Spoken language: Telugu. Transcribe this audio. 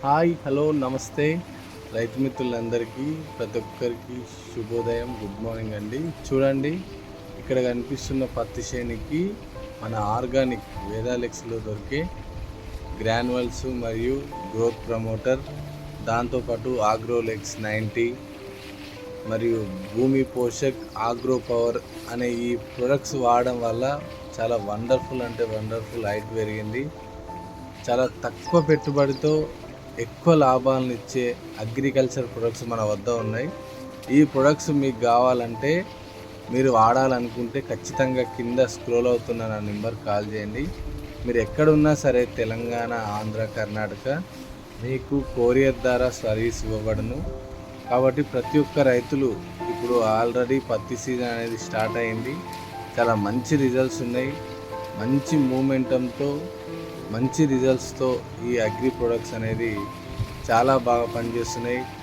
హాయ్ హలో నమస్తే రైతు మిత్రులందరికీ ప్రతి ఒక్కరికి శుభోదయం, గుడ్ మార్నింగ్ అండి. చూడండి, ఇక్కడ కనిపిస్తున్న పత్తి చేనికి మన ఆర్గానిక్ వేదాలెక్స్లో దొరికే గ్రాన్యువల్స్ మరియు గ్రోత్ ప్రమోటర్, దాంతోపాటు ఆగ్రోలెక్స్ 90 మరియు భూమి పోషక్, ఆగ్రో పవర్ అనే ఈ ప్రొడక్ట్స్ వాడడం వల్ల చాలా వండర్ఫుల్ హైట్ పెరిగింది. చాలా తక్కువ పెట్టుబడితో ఎక్కువ లాభాలను ఇచ్చే అగ్రికల్చర్ ప్రొడక్ట్స్ మన వద్ద ఉన్నాయి. ఈ ప్రొడక్ట్స్ మీకు కావాలంటే, మీరు వాడాలనుకుంటే ఖచ్చితంగా కింద స్క్రోల్ అవుతున్న నా నెంబర్ కాల్ చేయండి. మీరు ఎక్కడున్నా సరే, తెలంగాణ, ఆంధ్ర, కర్ణాటక, మీకు కొరియర్ ద్వారా సర్వీస్ ఇవ్వబడును. కాబట్టి ప్రతి ఒక్క రైతులు, ఇప్పుడు ఆల్రెడీ పత్తి సీజన్ అనేది స్టార్ట్ అయింది. చాలా మంచి రిజల్ట్స్ ఉన్నాయి. మంచి మూమెంటంతో, మంచి రిజల్ట్స్తో ఈ అగ్రి ప్రొడక్ట్స్ అనేది చాలా బాగా పనిచేస్తున్నాయి.